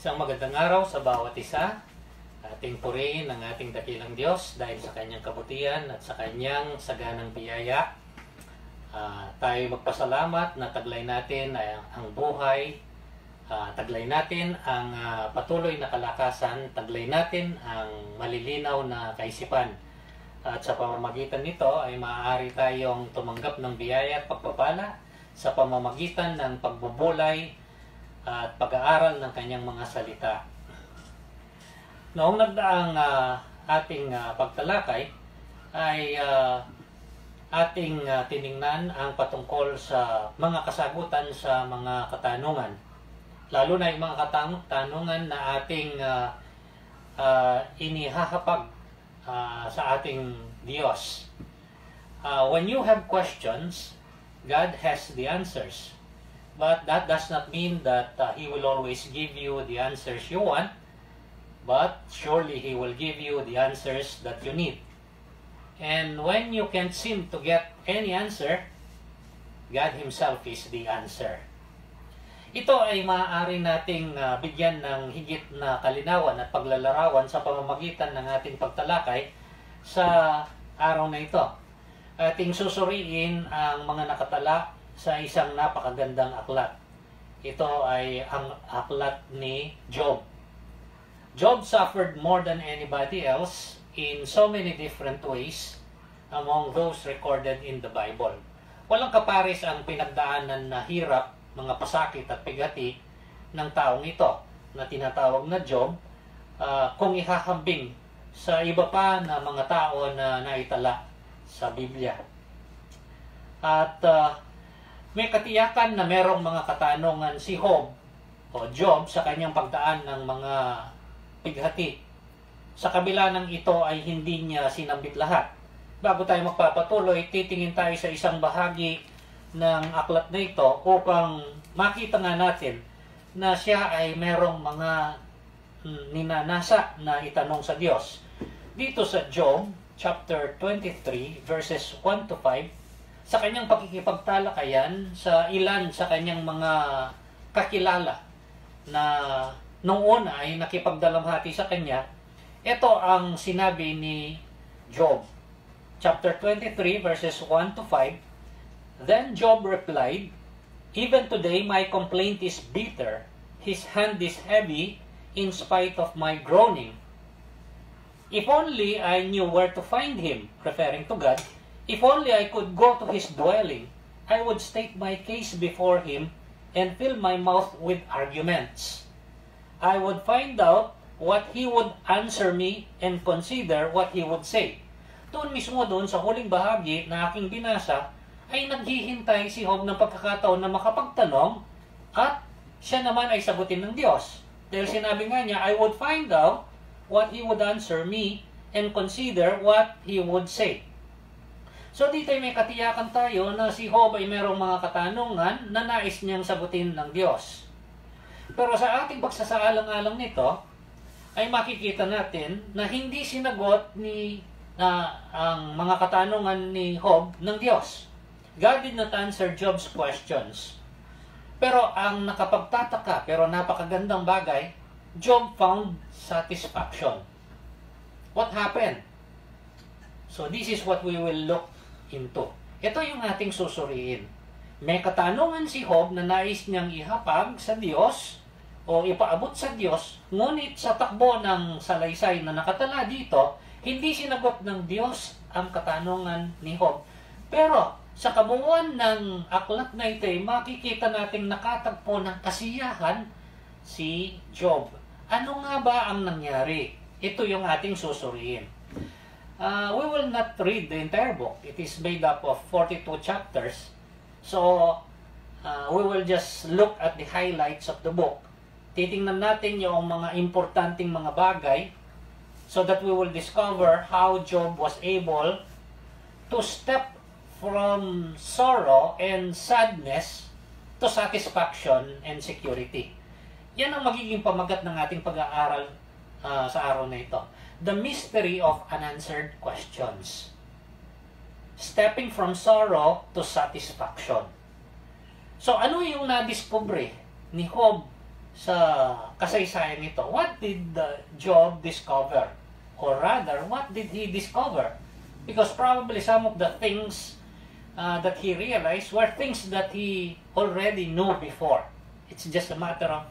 Isang magandang araw sa bawat isa. Ating purihin ang ating dakilang Diyos dahil sa kanyang kabutihan at sa kanyang saganang biyaya. Tayo magpasalamat na taglay natin ang buhay, taglay natin ang patuloy na kalakasan, taglay natin ang malilinaw na kaisipan. At sa pamamagitan nito ay maaari tayong tumanggap ng biyaya at pagpapala sa pamamagitan ng pagbubulay at pag-aaral ng kanyang mga salita. Noong nagdaang ating pagtalakay ay ating tiningnan ang patungkol sa mga kasagutan sa mga katanungan. Lalo na yung mga katanungan na ating inihahapag sa ating Diyos. When you have questions, God has the answers. But that does not mean that He will always give you the answers you want, but surely He will give you the answers that you need. And when you can't seem to get any answer, God Himself is the answer. Ito ay maaari nating bigyan ng higit na kalinawan at paglalarawan sa pamamagitan ng ating pagtalakay sa araw na ito. Ating susuriin ang mga nakatala sa isang napakagandang aklat. Ito ay ang aklat ni Job. Job suffered more than anybody else in so many different ways among those recorded in the Bible. Walang kapares ang pinagdaanan na hirap, mga pasakit at pigati ng taong ito na tinatawag na Job kung ihahambing sa iba pa na mga tao na naitala sa Biblia. At may katiyakan na merong mga katanungan si Job sa kanyang pagdaan ng mga pighati. Sa kabila ng ito ay hindi niya sinambit lahat. Bago tayo magpapatuloy, titingin tayo sa isang bahagi ng aklat na ito upang makita nga natin na siya ay merong mga ninanasa na itanong sa Diyos. Dito sa Job chapter 23 verses 1 to 5, sa kanyang pakikipagtalakayan sa ilan sa kanyang mga kakilala na nung una ay nakipagdalamhati sa kanya, ito ang sinabi ni Job. Chapter 23 verses 1 to 5, Then Job replied, Even today my complaint is bitter, his hand is heavy in spite of my groaning. If only I knew where to find him, referring to God, if only I could go to his dwelling, I would state my case before him and fill my mouth with arguments. I would find out what he would answer me and consider what he would say. Doon mismo doon sa huling bahagi na aking binasa, ay naghihintay si Job ng pagkakataon na makapagtanong at siya naman ay sagutin ng Diyos. Dahil sinabi nga niya, I would find out what he would answer me and consider what he would say. So dito ay may katiyakan tayo na si Job ay merong mga katanungan na nais niyang sagutin ng Diyos. Pero sa ating pagsasaalang-alang nito, ay makikita natin na hindi sinagot ang mga katanungan ni Job ng Diyos. God did not answer Job's questions. Pero ang nakapagtataka, pero napakagandang bagay, Job found satisfaction. What happened? So this is what we will look into. Ito yung ating susuriin. May katanungan si Job na nais niyang ihapag sa Diyos o ipaabot sa Diyos, ngunit sa takbo ng salaysay na nakatala dito, hindi sinagot ng Diyos ang katanungan ni Job. Pero sa kabuuan ng aklat na ito, makikita nating nakatagpo ng kasiyahan si Job. Ano nga ba ang nangyari? Ito yung ating susuriin. We will not read the entire book. It is made up of 42 chapters. So, we will just look at the highlights of the book. Titingnan natin yung mga importanteng mga bagay so that we will discover how Job was able to step from sorrow and sadness to satisfaction and security. Yan ang magiging pamagat ng ating pag-aaral sa araw na ito. The mystery of unanswered questions. Stepping from sorrow to satisfaction. So ano yung nadiskubre ni Job sa kasaysayan nito. What did Job discover? Or rather, what did he discover? Because probably some of the things that he realized were things that he already knew before. It's just a matter of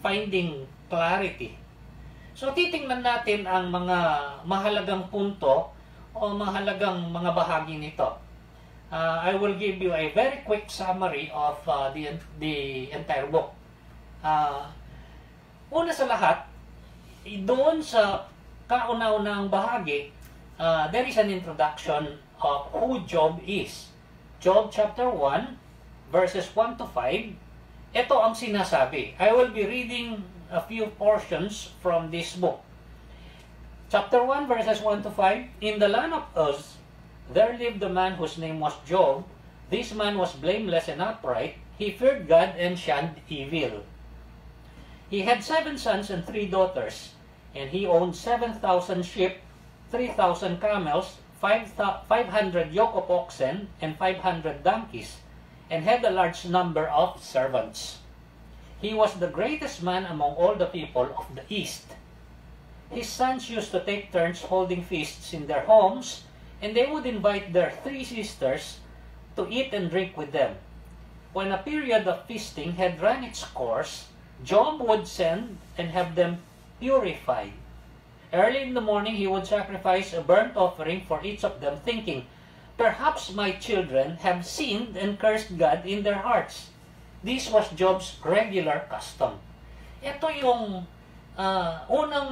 finding clarity. So titingnan natin ang mga mahalagang punto o mahalagang mga bahagi nito. I will give you a very quick summary of the entire book. Una sa lahat, doon sa kauna-unang bahagi, there is an introduction of who Job is. Job chapter 1, verses 1 to 5, ito ang sinasabi. I will be reading a few portions from this book. Chapter 1, verses 1 to 5, in the land of Uz, there lived a man whose name was Job. This man was blameless and upright. He feared God and shunned evil. He had 7 sons and 3 daughters, and he owned 7,000 sheep, 3,000 camels, 500 yoke of oxen, and 500 donkeys, and had a large number of servants. He was the greatest man among all the people of the East. His sons used to take turns holding feasts in their homes, and they would invite their 3 sisters to eat and drink with them. When a period of feasting had run its course, Job would send and have them purified. Early in the morning, he would sacrifice a burnt offering for each of them, thinking, "Perhaps my children have sinned and cursed God in their hearts." This was Job's regular custom. Ito yung unang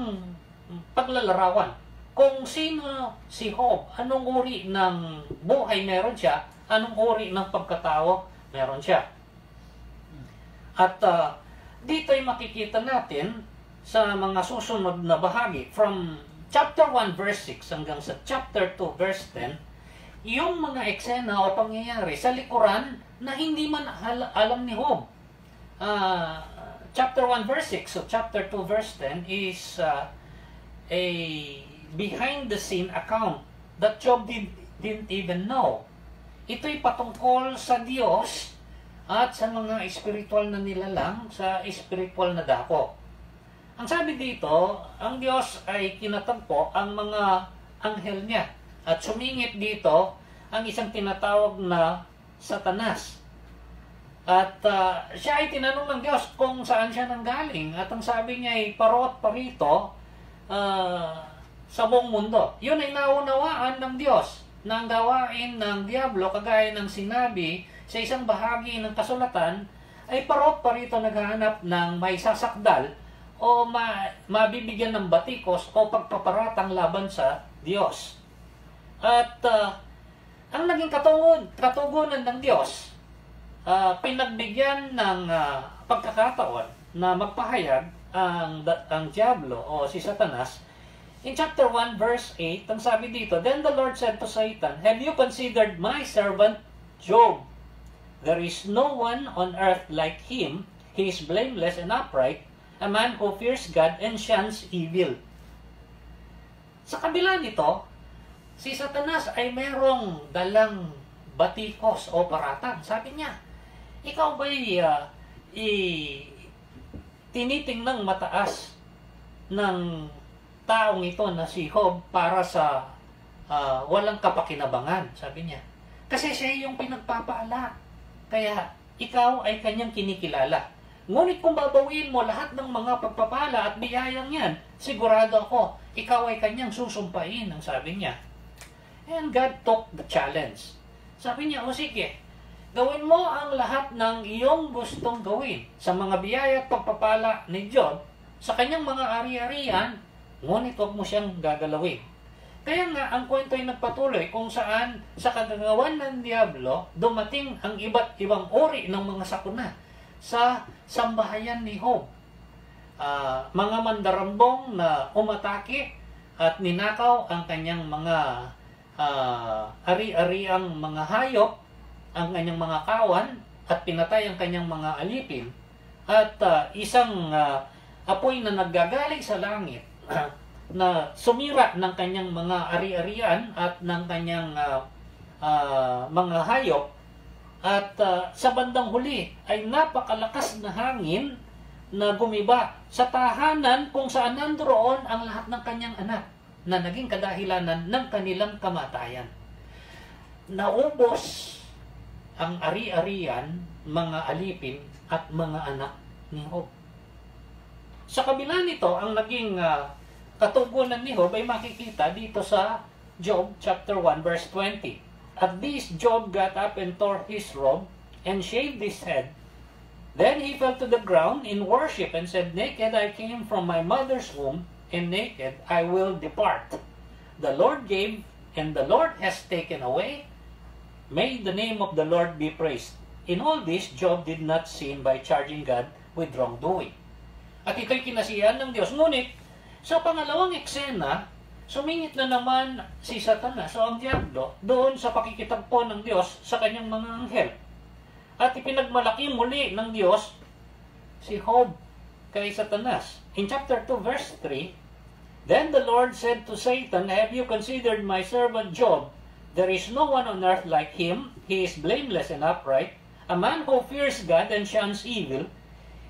paglalarawan. Kung sino si Job, anong uri ng buhay meron siya, anong uri ng pagkatao meron siya. At dito ay makikita natin sa mga susunod na bahagi, from chapter 1 verse 6 hanggang sa chapter 2 verse 10, yung mga eksena o pangyayari sa likuran na hindi man alam ni Job. Chapter 1 verse 6 so chapter 2 verse 10 is a behind the scene account that Job didn't even know. Ito'y patungkol sa Diyos at sa mga espiritual na nilalang sa espiritual na dako. Ang sabi dito, ang Diyos ay kinatagpo ang mga anghel niya at sumingit dito ang isang tinatawag na Satanas. At siya ay tinanong ng Diyos kung saan siya nanggaling. At ang sabi niya ay parot parito sa buong mundo. Yun ay naunawaan ng Diyos na ang gawain ng Diablo, kagaya ng sinabi sa isang bahagi ng kasulatan, ay parot parito naghahanap ng may sasakdal o mabibigyan ng batikos o pagpaparatang laban sa Diyos. At ang naging katugunan ng Diyos, pinagbigyan ng pagkakataon na magpahayag ang Diablo o si Satanas. In chapter 1 verse 8, ang sabi dito, "Then the Lord said to Satan, Have you considered my servant Job? There is no one on earth like him. He is blameless and upright, a man who fears God and shuns evil." Sa kabila nito, si Satanas ay merong dalang batikos o paratang. Sabi niya, ikaw ba'y tinitingnang mataas ng taong ito na si Job para sa walang kapakinabangan, sabi niya. Kasi siya yung pinagpapaala. Kaya ikaw ay kanyang kinikilala. Ngunit kung babawiin mo lahat ng mga pagpapala at biyayang yan, sigurado ako, ikaw ay kanyang susumpain, ang sabi niya. And God took the challenge. Sabi niya, o sige, gawin mo ang lahat ng iyong gustong gawin sa mga biyaya at pagpapala ni Job sa kanyang mga ari-arian, ngunit huwag mo siyang gagalawin. Kaya nga, ang kwento ay nagpatuloy kung saan sa kagagawan ng Diablo, dumating ang iba't ibang uri ng mga sakuna sa sambahayan ni Job. Mga mandarambong na umatake at ninakaw ang kanyang mga ari-ariang mga hayop, ang kanyang mga kawan, at pinatay ang kanyang mga alipin. At isang apoy na naggagaling sa langit na sumira ng kanyang mga ari-arian at ng kanyang mga hayop. At sa bandang huli ay napakalakas na hangin na gumiba sa tahanan kung saan nandoon ang lahat ng kanyang anak na naging kadahilanan ng kanilang kamatayan. Naubos ang ari-arian, mga alipin at mga anak ni Job. Sa kabila nito, ang naging katugunan ni Job ay makikita dito sa Job chapter 1 verse 20. At this Job got up and tore his robe and shaved his head. Then he fell to the ground in worship and said, Naked I came from my mother's womb, and naked I will depart. The Lord gave, and the Lord has taken away. May the name of the Lord be praised. In all this, Job did not sin by charging God with wrongdoing. At ito'y kinasiyahan ng Diyos. Ngunit, sa pangalawang eksena, sumingit na naman si Satanas o ang diablo doon sa pakikitagpo ng Diyos sa kanyang mga anghel. At ipinagmalaki muli ng Diyos si Job kay Satanas. In chapter 2 verse 3, Then the Lord said to Satan, Have you considered my servant Job? There is no one on earth like him. He is blameless and upright, a man who fears God and shuns evil,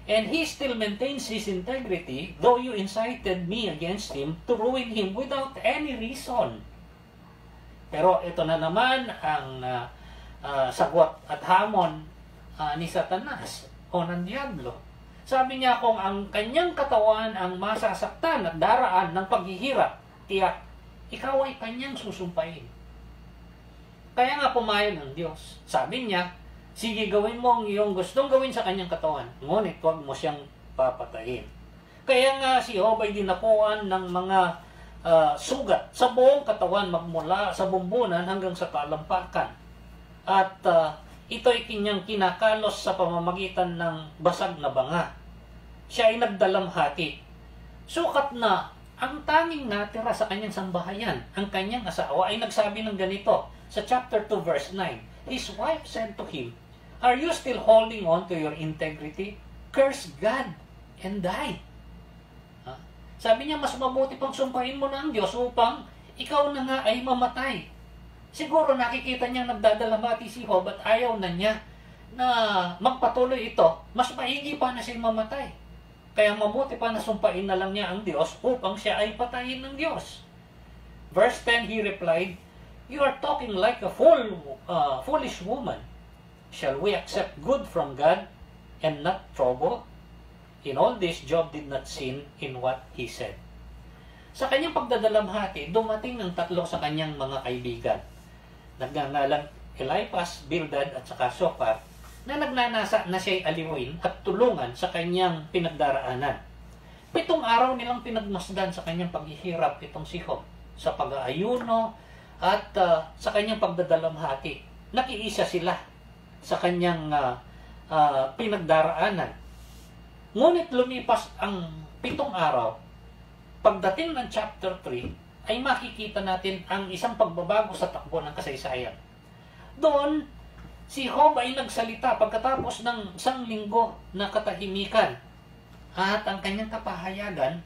and he still maintains his integrity, though you incited me against him to ruin him without any reason. Pero ito na naman ang sagot at hamon ni Satanas o ng diablo. Sabi niya, kung ang kanyang katawan ang masasaktan at daraan ng paghihirap, tiyak, ikaw ay kanyang susumpain. Kaya nga pumayag ng Diyos. Sabi niya, sige, gawin mo ang iyong gustong gawin sa kanyang katawan, ngunit huwag mo siyang papatayin. Kaya nga si Job ay dinapuan ng mga sugat sa buong katawan magmula sa bumbunan hanggang sa talampakan. At ito ay kanyang kinakalos sa pamamagitan ng basag na banga. Siya ay nagdalamhati. Sukat na ang tanging natira sa kanyang sambahayan, ang kanyang asawa, ay nagsabi ng ganito sa chapter 2 verse 9. His wife said to him, Are you still holding on to your integrity? Curse God and die. Sabi niya, mas mabuti pang sumpahin mo na ang Diyos upang ikaw na nga ay mamatay. Siguro nakikita niyang nagdadalamhati si Job at ayaw na niya na magpatuloy ito. Mas maigi pa na siya mamatay. Kaya mabuti pa na sumpain na lang niya ang Diyos upang siya ay patayin ng Diyos. Verse 10, he replied, You are talking like a foolish woman. Shall we accept good from God and not trouble? In all this, Job did not sin in what he said. Sa kanyang pagdadalamhati, dumating ng tatlo sa kanyang mga kaibigan. Nagngangalang Eliphaz, Bildad at saka Zophar, na nagnanasa na siya'y aliwin at tulungan sa kanyang pinagdaraanan. 7 araw nilang pinagmasdan sa kanyang paghihirap itong si Job, sa pag-aayuno at sa kanyang pagdadalamhati. Nakiisa sila sa kanyang pinagdaraanan. Ngunit lumipas ang 7 araw, pagdating ng chapter 3, ay makikita natin ang isang pagbabago sa takbo ng kasaysayan. Doon, si Job ay nagsalita pagkatapos ng 1 linggo na katahimikan. At ang kanyang kapahayagan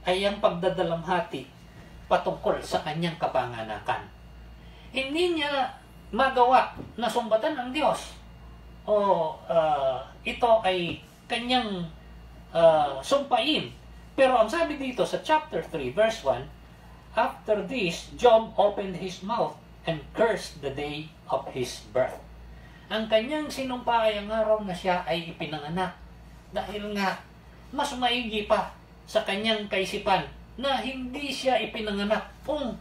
ay ang pagdadalamhati patungkol sa kanyang kapanganakan. Hindi niya magawa na sumbatan ang Diyos. Ito ay kanyang sumpain. Pero ang sabi dito sa chapter 3 verse 1, After this, Job opened his mouth and cursed the day of his birth. Ang kanyang sinumpa ay ang araw na siya ay ipinanganak. Dahil nga, mas maigi pa sa kanyang kaisipan na hindi siya ipinanganak kung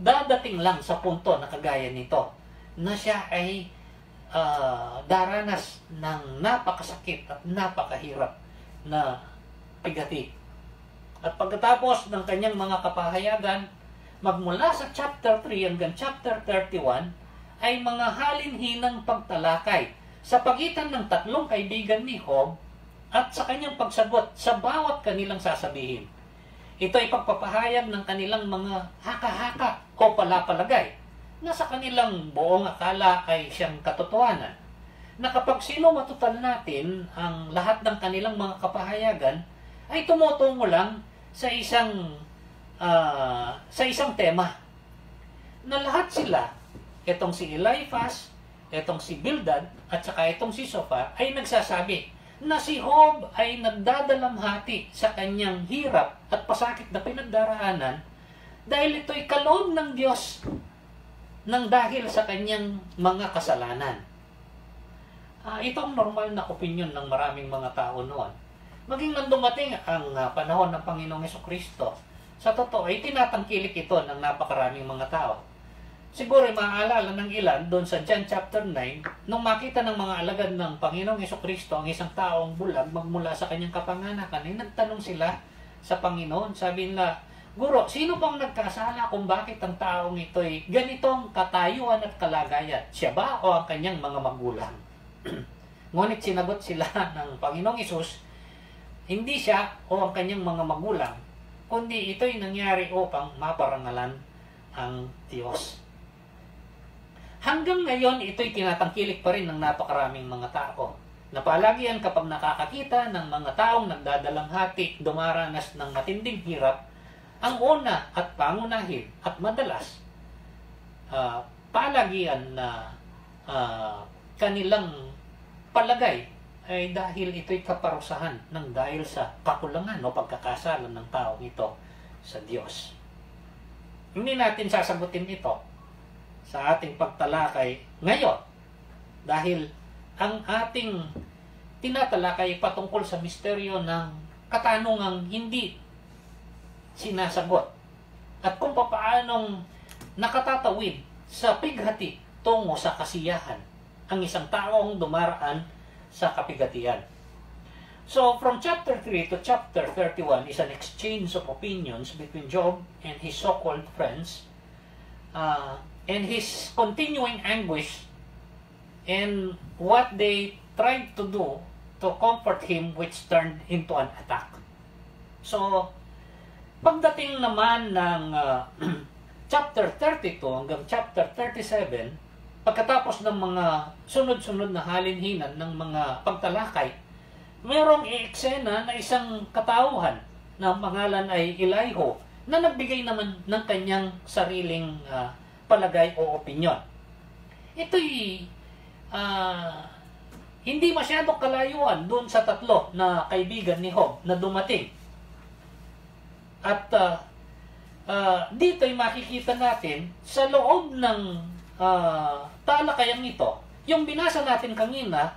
dadating lang sa punto na kagaya nito, na siya ay daranas ng napakasakit at napakahirap na pigati. At pagkatapos ng kanyang mga kapahayagan, magmula sa chapter 3 hanggang chapter 31, ay mga halinhinang pagtalakay sa pagitan ng tatlong kaibigan ni Job at sa kanyang pagsagot sa bawat kanilang sasabihin. Ito ay pagpapahayag ng kanilang mga haka-haka o palapalagay na sa kanilang buong akala ay siyang katotohanan. Na kapag sino matutal natin ang lahat ng kanilang mga kapahayagan, ay tumutungo lang sa isang tema. Na lahat sila, itong si Eliphaz, itong si Bildad, at saka itong si Zophar, ay nagsasabi na si Job ay nagdadalamhati sa kanyang hirap at pasakit na pinagdaraanan dahil ito'y kaloob ng Diyos nang dahil sa kanyang mga kasalanan. Ito ang normal na opinion ng maraming mga tao noon. Maging nang dumating ang panahon ng Panginoong Hesukristo, sa totoo ay tinatangkilik ito ng napakaraming mga tao. Siguro maaalala ng ilan doon sa John chapter 9, nung makita ng mga alagad ng Panginoong Hesukristo ang isang taong bulag magmula sa kanyang kapanganakan, ay nagtanong sila sa Panginoon. Sabi nila, Guro, sino bang nagkasala kung bakit ang taong ito'y ganitong katayuan at kalagayan? Siya ba o ang kanyang mga magulang? Ngunit sinagot sila ng Panginoong Hesus, hindi siya o ang kanyang mga magulang, kundi ito'y nangyari upang maparangalan ang Diyos. Hanggang ngayon, ito'y tinatangkilik pa rin ng napakaraming mga tao. Napalagian kapag nakakakita ng mga taong nagdadalamhati, dumaranas ng matinding hirap, ang una at pangunahin at madalas palagian na kanilang palagay ay dahil ito'y kaparusahan ng dahil sa kakulangan o pagkakasala ng taong ito sa Diyos. Hindi natin sasagutin ito sa ating pagtalakay ngayon dahil ang ating tinatalakay patungkol sa misteryo ng katanungang hindi sinasagot at kung paanong nakatatawid sa pighati tungo sa kasiyahan ang isang taong dumaraan sa kapigatian. So, from chapter 3 to chapter 31 is an exchange of opinions between Job and his so-called friends and his continuing anguish and what they tried to do to comfort him, which turned into an attack. So, pagdating naman ng chapter 32 hanggang chapter 37, pagkatapos ng mga sunod-sunod na halinhinan ng mga pagtalakay, mayroong eksena na isang katauhan na pangalan ay Elihu na nagbigay naman ng kanyang sariling palagay o opinyon. Ito'y hindi masyadong kalayuan doon sa tatlo na kaibigan ni Job na dumating. At dito ay makikita natin sa loob ng talakayang ito, yung binasa natin kanina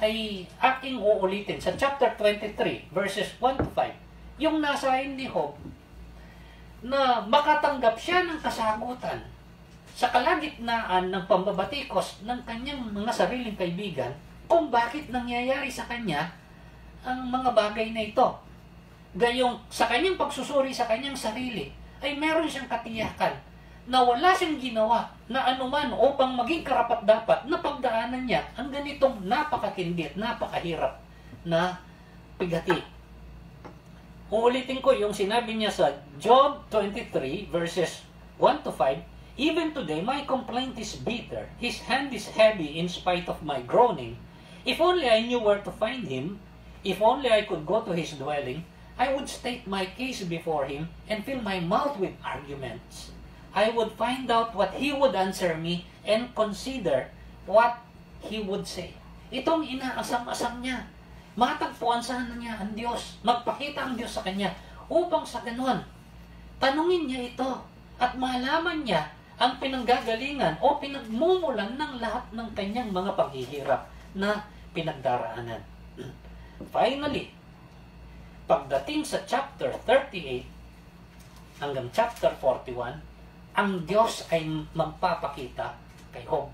ay aking uulitin sa chapter 23 verses 1 to 5. Yung nasain ni Job na makatanggap siya ng kasagutan sa kalagitnaan ng pambabatikos ng kanyang mga sariling kaibigan kung bakit nangyayari sa kanya ang mga bagay na ito. Gayong sa kanyang pagsusuri sa kanyang sarili ay meron siyang katiyakan na wala siyang ginawa na anuman upang maging karapat-dapat na pagdaanan niya ang ganitong napakatindi at napakahirap na pigati. Uulitin ko yung sinabi niya sa Job 23 verses 1 to 5, Even today my complaint is bitter, his hand is heavy in spite of my groaning. If only I knew where to find him, if only I could go to his dwelling, I would state my case before him and fill my mouth with arguments. I would find out what he would answer me and consider what he would say. Itong inaasam-asam niya. Matagpuan sana niya ang Diyos. Magpakita ang Diyos sa kanya upang sa ganon, tanungin niya ito at malaman niya ang pinanggagalingan o pinagmumulan ng lahat ng kanyang mga paghihirap na pinagdaraanan. Finally, pagdating sa chapter 38 hanggang chapter 41, ang Diyos ay magpapakita kay Job.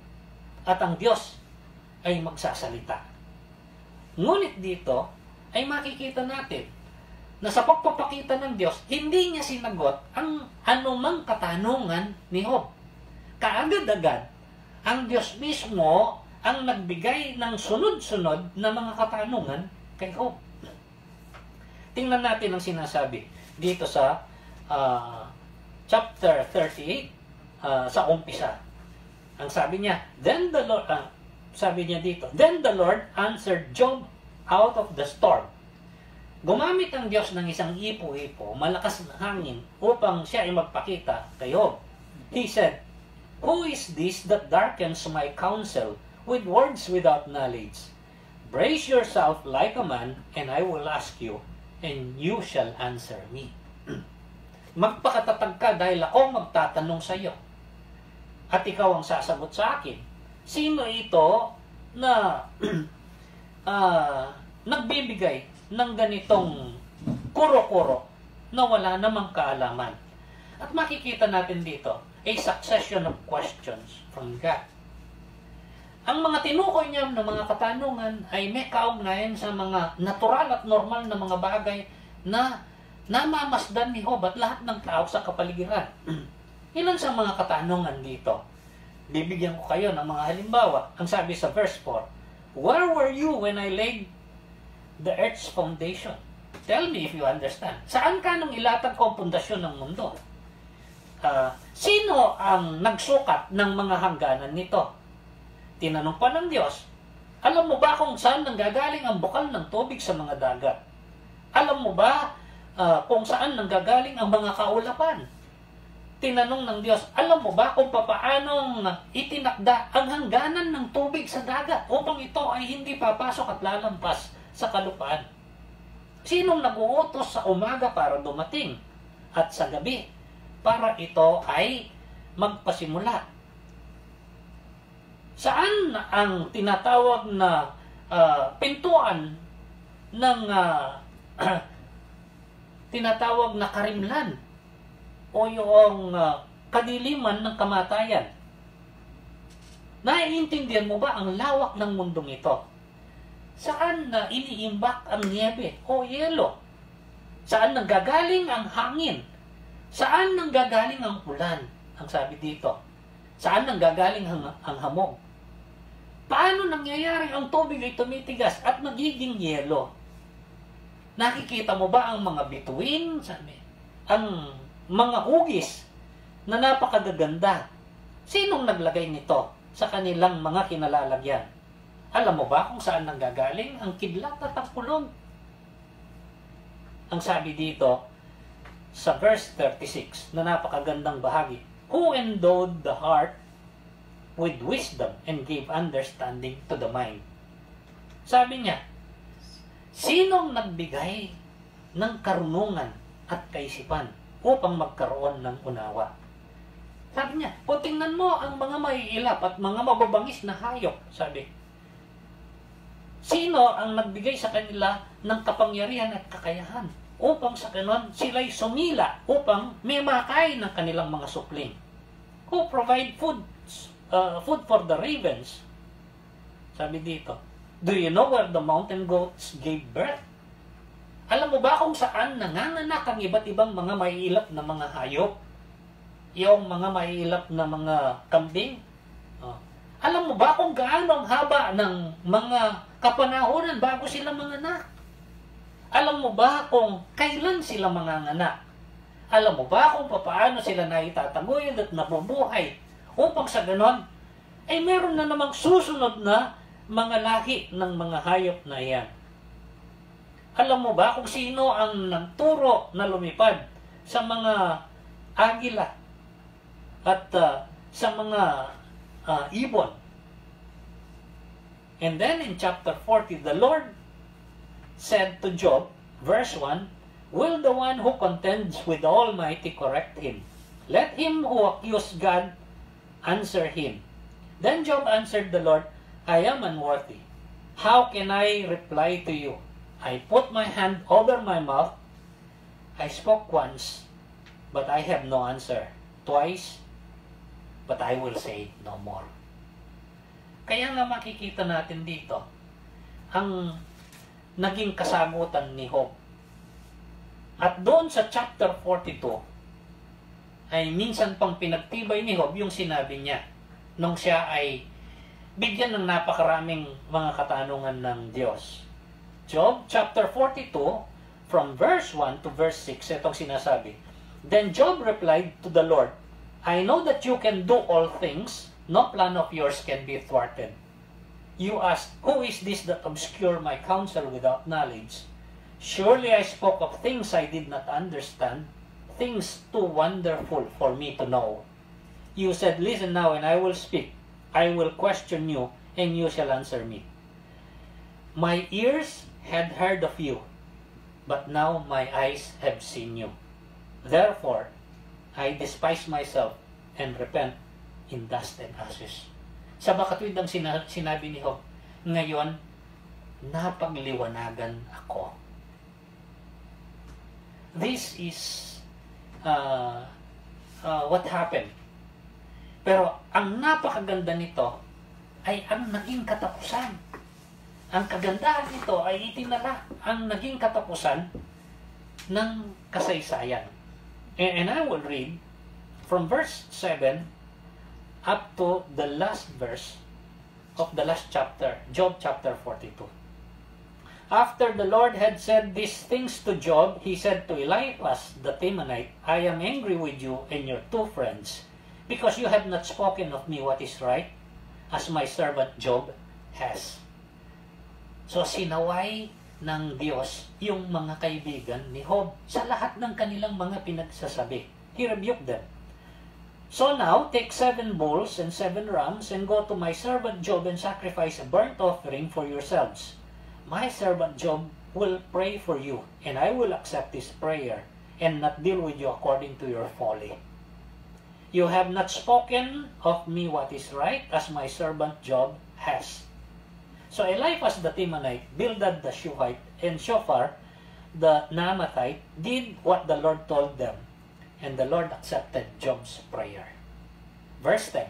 At ang Diyos ay magsasalita. Ngunit dito ay makikita natin na sa pagpapakita ng Diyos, hindi niya sinagot ang anumang katanungan ni Job. Kaagad-agad, ang Diyos mismo ang nagbigay ng sunod-sunod na mga katanungan kay Job. Tingnan natin ang sinasabi dito sa chapter 38 sa umpisa. Ang sabi niya, then the Lord answered Job out of the storm. Gumamit ang Diyos ng isang ipo-ipo, malakas na hangin, upang siya ay magpakita kay Job. He said, Who is this that darkens my counsel with words without knowledge? Brace yourself like a man, and I will ask you, and you shall answer me. Magpakatatag ka dahil ako magtatanong sa iyo. At ikaw ang sasagot sa akin. Sino ito na nagbibigay ng ganitong kuro-kuro na wala namang kaalaman? At makikita natin dito a succession of questions from God. Ang mga tinukoy niya ng mga katanungan ay may kaugnayan sa mga natural at normal na mga bagay na namamasdan ni Job at lahat ng tao sa kapaligiran. Ilan sa mga katanungan dito? Bibigyan ko kayo ng mga halimbawa. Ang sabi sa verse 4, where were you when I laid the earth's foundation? Tell me if you understand. Saan ka nung ilatag ko ang pundasyon ng mundo? Sino ang nagsukat ng mga hangganan nito? Tinanong pa ng Diyos, alam mo ba kung saan nanggagaling ang bukal ng tubig sa mga dagat? Alam mo ba kung saan nanggagaling ang mga kaulapan? Tinanong ng Diyos, alam mo ba kung papaanong itinakda ang hangganan ng tubig sa dagat upang ito ay hindi papasok at lalampas sa kalupaan? Sinong nag-uutos sa umaga para dumating at sa gabi para ito ay magpasimula? Saan ang tinatawag na pintuan ng tinatawag na karimlan o yung kadiliman ng kamatayan? Naiintindihan mo ba ang lawak ng mundong ito? Saan na iniimbak ang niebe o yelo? Saan nanggagaling ang hangin? Saan nanggagaling ang ulan? Ang sabi dito. Saan nanggagaling ang hamog? Paano nangyayari ang tubig ay tumitigas at nagiging yelo? Nakikita mo ba ang mga bituin? Sabi, ang mga hugis na napakagaganda. Sinong naglagay nito sa kanilang mga kinalalagyan? Alam mo ba kung saan nanggagaling ang kidlat at ang kulog? Ang sabi dito sa verse 36 na napakagandang bahagi, who endowed the heart with wisdom and gave understanding to the mind. Sabi niya, sinong nagbigay ng karunungan at kaisipan upang magkaroon ng unawa? Sabi niya, o tingnan mo ang mga maiilap at mga mababangis na hayop. Sabi, sino ang nagbigay sa kanila ng kapangyarihan at kakayahan upang sa kanon sila'y sumila upang may makain ng kanilang mga supling? Who provide food for the ravens? Sabi dito, do you know where the mountain goats gave birth? Alam mo ba kung saan nanganganak ang iba't ibang mga maiilap na mga hayop? Yung mga maiilap na mga kambing? Alam mo ba kung gaano ang haba ng mga kapanahonan bago sila manganak? Alam mo ba kung kailan sila manganganak? Alam mo ba kung paano sila naitataguyod at nabubuhay upang sa ganon ay meron na namang susunod na mga lahi ng mga hayop na iyan? Alam mo ba kung sino ang nagturo na lumipad sa mga agila at sa mga ibon? And then in chapter 40, the Lord said to Job, verse 1, will the one who contends with the Almighty correct him? Let him who accused God answer him. Then Job answered the Lord, I am unworthy. How can I reply to you? I put my hand over my mouth. I spoke once, but I have no answer. Twice, but I will say no more. Kaya nga makikita natin dito ang naging kasagutan ni Job. At doon sa chapter 42, ay minsan pang pinagtibay ni Job yung sinabi niya nung siya ay bigyan ng napakaraming mga katanungan ng Diyos. Job chapter 42, from verse 1 to verse 6, itong sinasabi, Then Job replied to the Lord, I know that you can do all things, no plan of yours can be thwarted. You asked, who is this that obscure my counsel without knowledge? Surely I spoke of things I did not understand, things too wonderful for me to know. You said, listen now and I will speak. I will question you and you shall answer me. My ears had heard of you, but now my eyes have seen you. Therefore, I despise myself and repent in dust and ashes. Sa makatwid ang sinabi ni Job, ngayon, napagliwanagan ako. This is what happened. Pero ang napakaganda nito ay ang naging katapusan. Ang kagandahan nito ay itinala ang naging katapusan ng kasaysayan. And I will read from verse 7 up to the last verse of the last chapter, Job chapter 42. After the Lord had said these things to Job, he said to Eliphaz the Temanite, I am angry with you and your two friends, because you have not spoken of me what is right, as my servant Job has. So sinaway ng Diyos yung mga kaibigan ni Job sa lahat ng kanilang mga pinagsasabi. He rebuked them. So now, take 7 bulls and 7 rams and go to my servant Job and sacrifice a burnt offering for yourselves. My servant Job will pray for you, and I will accept his prayer and not deal with you according to your folly. You have not spoken of me what is right, as my servant Job has. So Eliphaz the Temanite, Bildad the Shuhite, and Shofar the Naamathite did what the Lord told them, and the Lord accepted Job's prayer. Verse 10.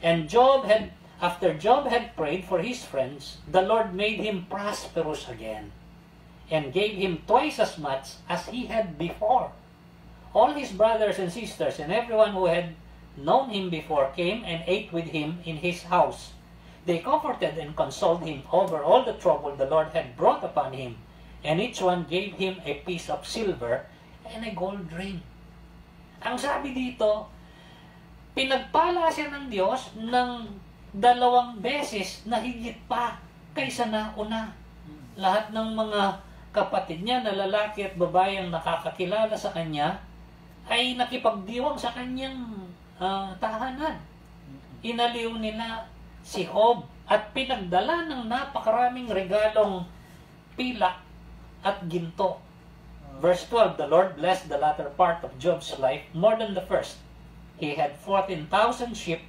And after Job had prayed for his friends, the Lord made him prosperous again, and gave him twice as much as he had before. All his brothers and sisters and everyone who had known him before came and ate with him in his house. They comforted and consoled him over all the trouble the Lord had brought upon him, and each one gave him a piece of silver and a gold ring. Ang sabi dito, pinagpala siya ng Diyos ng 2 beses na higit pa kaysa nauna. Lahat ng mga kapatid niya na lalaki at babae ang nakakakilala sa kanya ay nakipagdiwang sa kanyang tahanan. Inaliw nila si Job at pinagdala ng napakaraming regalong pilak at ginto. Verse 12, the Lord blessed the latter part of Job's life more than the first. He had 14,000 sheep,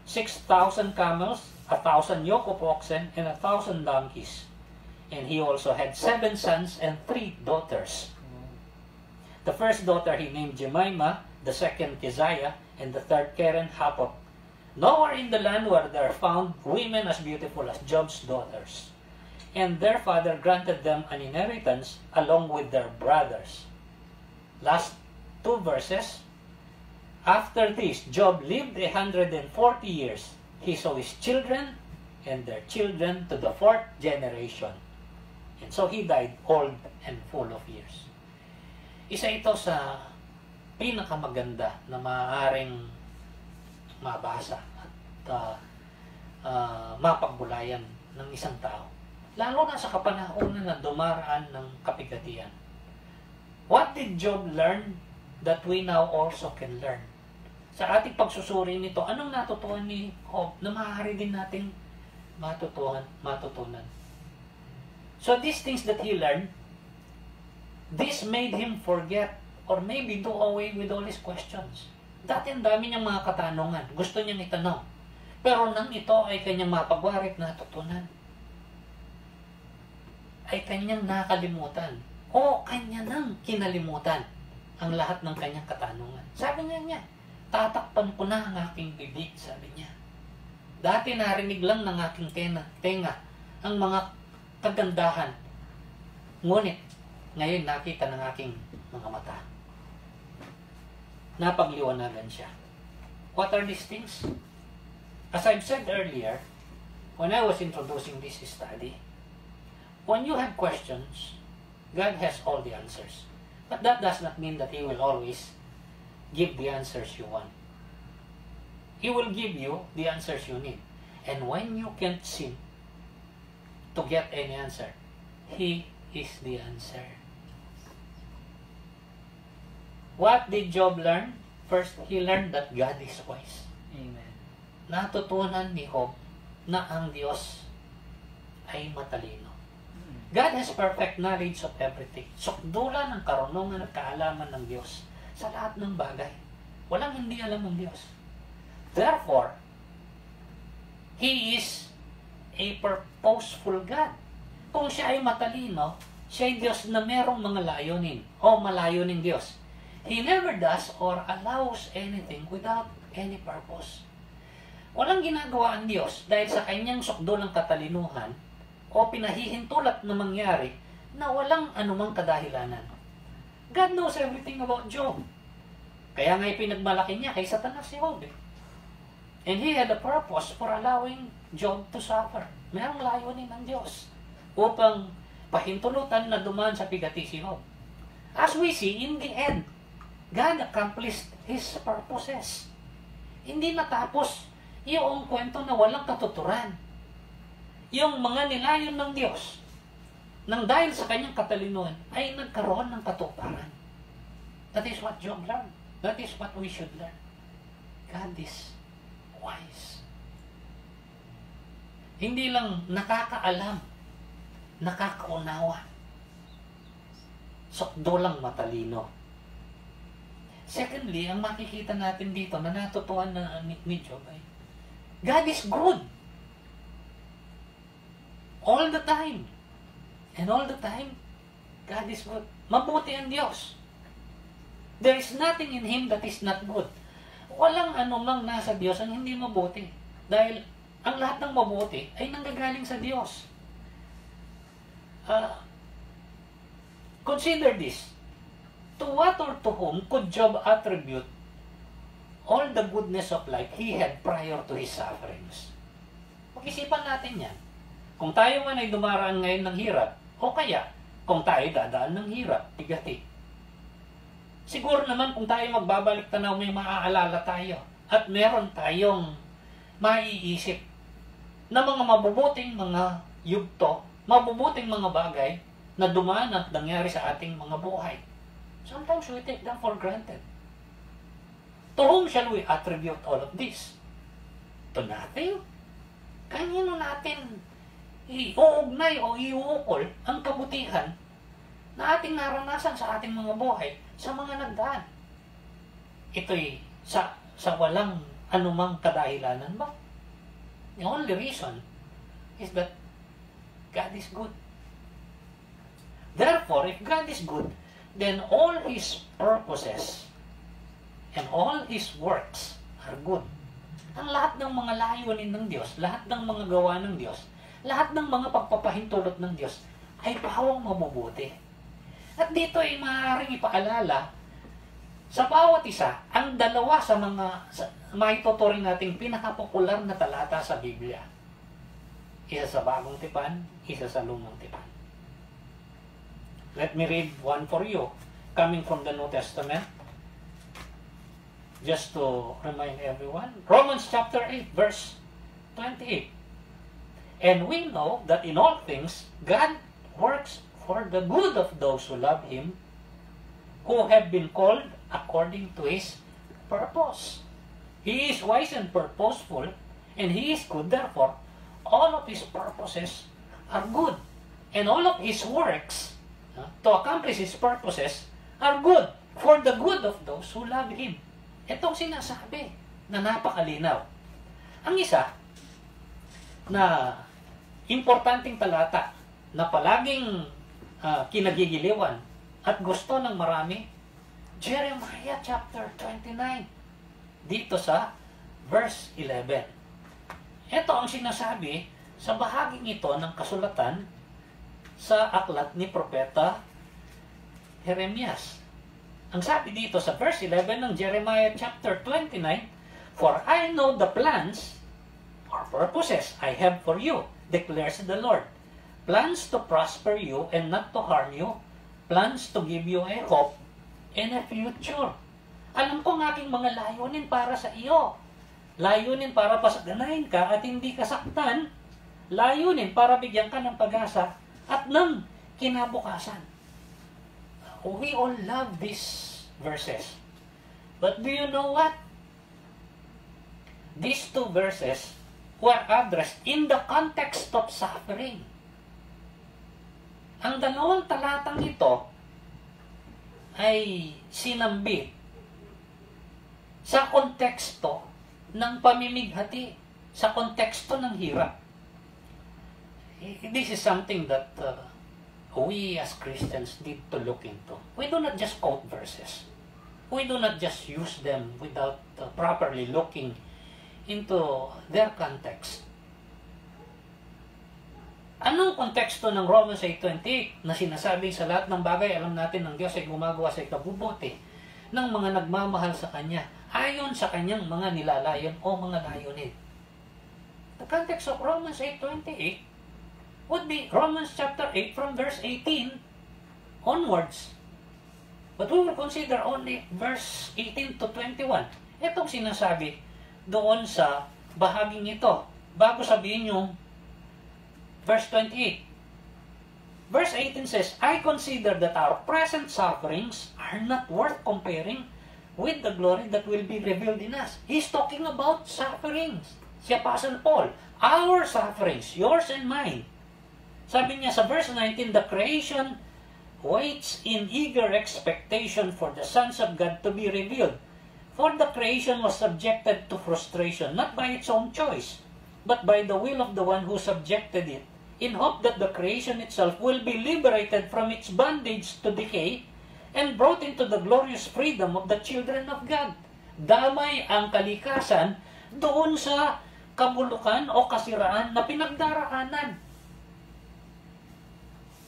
6,000 camels, 1,000 yoke of oxen, and 1,000 donkeys. And he also had 7 sons and 3 daughters. The first daughter he named Jemimah, the second Keziah, and the third Keren Happuch. Nowhere in the land were there found women as beautiful as Job's daughters. And their father granted them an inheritance along with their brothers. Last 2 verses. After this, Job lived 140 years. He saw his children and their children to the 4th generation. And so he died old and full of years. Isa ito sa pinakamaganda na maaaring mabasa at mapagbulayan ng isang tao. Lalo na sa kapanahonan na dumaraan ng kapigatian. What did Job learn that we now also can learn? Sa ating pagsusuri nito, anong natutunan ni Job na maaari din nating matutunan? So these things that he learned, this made him forget or maybe do away with all his questions. Dati ang dami niyang mga katanungan. Gusto niyang itanong. Pero nang ito ay kanyang mapagwarit natutunan, ay kanyang nakalimutan o kanya nang kinalimutan ang lahat ng kanyang katanungan. Sabi niya, tatakpan ko na ang aking bibig, sabi niya. Dati narinig lang ng aking tenga ang mga kagandahan. Ngunit, ngayon nakita ng aking mga mata. Napagliwanagan siya. What are these things? As I've said earlier, when I was introducing this study, when you have questions, God has all the answers. But that does not mean that He will always give the answers you want. He will give you the answers you need. And when you can't seem to get any answer, He is the answer. What did Job learn? First, he learned that God is wise. Amen. Natutunan ni Job na ang Diyos ay matalino. God has perfect knowledge of everything. Sukdulan ng karunungan at kaalaman ng Diyos sa lahat ng bagay. Walang hindi alam ng Diyos. Therefore, He is a purposeful God. Kung siya ay matalino, siya ay Diyos na merong mga layunin o malayuning Diyos. He never does or allows anything without any purpose. Walang ginagawa ang Diyos dahil sa kanyang sukdulang katalinuhan o pinahihintulot na mangyari na walang anumang kadahilanan. God knows everything about Job. Kaya nga ipinagmalaki niya kay Satanas si Job. And He had a purpose for allowing Job to suffer. Merong layunin ng Diyos upang pahintulutan na dumaan sa pigati si Job. As we see, in the end, God accomplished His purposes. Hindi natapos yung kwento na walang katuturan. Yung mga nilayon ng Diyos, nang dahil sa kanyang katalinuhan, ay nagkaroon ng katuparan. That is what Job learned. That is what we should learn. God is wise. Hindi lang nakakaalam, nakakaunawa. Sukdulang matalino. Secondly, ang makikita natin dito na natutuan na ni Job ay God is good. All the time. And all the time, God is good. Mabuti ang Diyos. There is nothing in Him that is not good. Walang anumang nasa Diyos ang hindi mabuti. Dahil ang lahat ng mabuti ay nanggagaling sa Diyos. Consider this. To what or to whom could Job attribute all the goodness of life he had prior to his sufferings? Pag-isipan natin yan. Kung tayo man ay dumaraan ngayon ng hirap, o kaya kung tayo dadaan ng hirap, bigati. Siguro naman kung tayo magbabalik tanaw, may maaalala tayo at meron tayong maiisip na mga mabubuting mga yugto, mabubuting mga bagay na dumaan at nangyari sa ating mga buhay. Sometimes we take them for granted. To whom shall we attribute all of this? To nothing? Kanino natin iuugnay o iuukol ang kabutihan na ating naranasan sa ating mga buhay sa mga nagdaan? Ito'y sa walang anumang kadahilanan ba? The only reason is that God is good. Therefore, if God is good, then all His purposes and all His works are good. Ang lahat ng mga layunin ng Diyos, lahat ng mga gawa ng Diyos, lahat ng mga pagpapahintulot ng Diyos ay pawang mabubuti. At dito ay maaaring ipaalala sa bawat isa ang dalawa sa mga maituturing nating pinakapopular na talata sa Biblia. Isa sa Bagong Tipan, isa sa Lumang Tipan. Let me read one for you, coming from the New Testament, just to remind everyone. Romans chapter 8, verse 28. And we know that in all things, God works for the good of those who love Him, who have been called according to His purpose. He is wise and purposeful, and He is good. Therefore, all of His purposes are good. And all of His works, to accomplish His purposes, are good for the good of those who love Him. Itong sinasabi na napakalinaw. Ang isa na importanteng talata na palaging kinagigiliwan at gusto ng marami, Jeremiah chapter 29, dito sa verse 11. Ito ang sinasabi sa bahaging ito ng kasulatan sa aklat ni Propeta Jeremias. Ang sabi dito sa verse 11 ng Jeremiah chapter 29, For I know the plans or purposes I have for you, declares the Lord. Plans to prosper you and not to harm you, plans to give you a hope and a future. Alam ko ng aking mga layunin para sa iyo. Layunin para pasaganahin ka at hindi kasaktan. Layunin para bigyan ka ng pag-asa at ng kinabukasan. We all love these verses. But do you know what? These two verses were addressed in the context of suffering. ang dalawang talatang ito ay sinambit sa konteksto ng pamimighati, sa konteksto ng hirap. This is something that we as Christians need to look into. We do not just quote verses. We do not just use them without properly looking into their context. Anong konteksto ng Romans 8:28 na sinasabing sa lahat ng bagay, alam natin ng Diyos ay gumagawa sa ikabubuti ng mga nagmamahal sa Kanya ayon sa Kanyang mga nilalayon o mga layunin? The context of Romans 8:28 would be Romans chapter 8 from verse 18 onwards. But we will consider only verse 18 to 21. Itong sinasabi doon sa bahaging ito. Bago sabihin yung verse 28. Verse 18 says, I consider that our present sufferings are not worth comparing with the glory that will be revealed in us. He's talking about sufferings. Si Apostle Paul, our sufferings, yours and mine. Sabi niya sa verse 19, the creation waits in eager expectation for the sons of God to be revealed. For the creation was subjected to frustration, not by its own choice, but by the will of the one who subjected it, in hope that the creation itself will be liberated from its bondage to decay and brought into the glorious freedom of the children of God. Damay ang kalikasan doon sa kabulukan o kasiraan na pinagdaraanan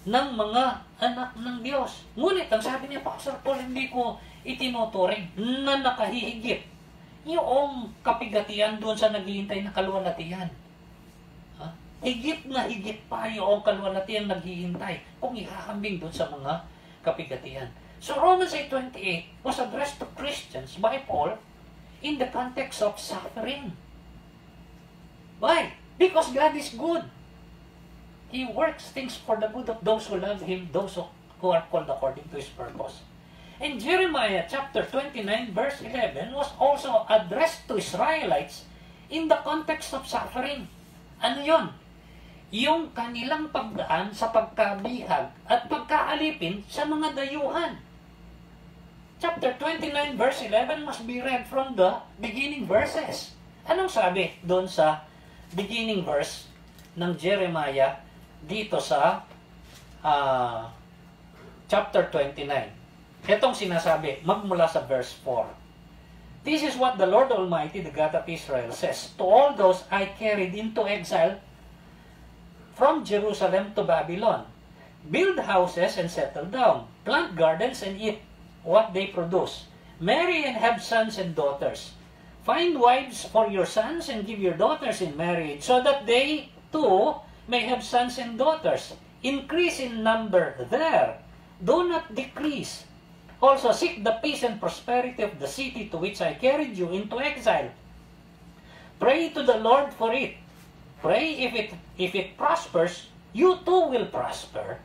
ng mga anak ng Diyos. Ngunit, ang sabi niya, Pastor Paul, hindi ko itinuturing na nakahihigit yung kapigatian doon sa naghihintay na kaluwalhatian. Higit na higit pa yung kaluwalhatian naghihintay kung ihahambing doon sa mga kapigatian. So Romans 8:28 was addressed to Christians by Paul in the context of suffering. Why? Because God is good. He works things for the good of those who love Him, those who are called according to His purpose. And Jeremiah chapter 29 verse 11 was also addressed to Israelites in the context of suffering. Ano yon? Yung kanilang pagdaan sa pagkabihag at pagkaalipin sa mga dayuhan. Chapter 29 verse 11 must be read from the beginning verses. Anong sabi doon sa beginning verse ng Jeremiah dito sa chapter 29? Itong sinasabi, magmula sa verse 4. This is what the Lord Almighty, the God of Israel, says to all those I carried into exile from Jerusalem to Babylon. Build houses and settle down. Plant gardens and eat what they produce. Marry and have sons and daughters. Find wives for your sons and give your daughters in marriage, so that they too may have sons and daughters. Increase in number there. Do not decrease. Also seek the peace and prosperity of the city to which I carried you into exile. Pray to the Lord for it. Pray if it prospers, you too will prosper.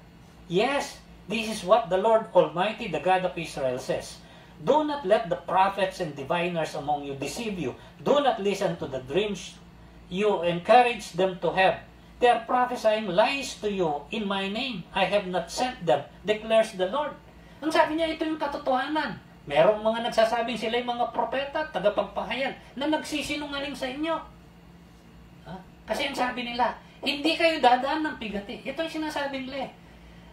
Yes, this is what the Lord Almighty, the God of Israel, says. Do not let the prophets and diviners among you deceive you. Do not listen to the dreams you encourage them to have. They are prophesying lies to you in my name. I have not sent them, declares the Lord. Ang sabi niya, ito yung katotohanan. Merong mga nagsasabing sila yung mga propeta, tagapagpahayag, na nagsisinungaling sa inyo. Kasi ang sabi nila, hindi kayo dadaan ng pigati. Ito yung sinasabi nila eh.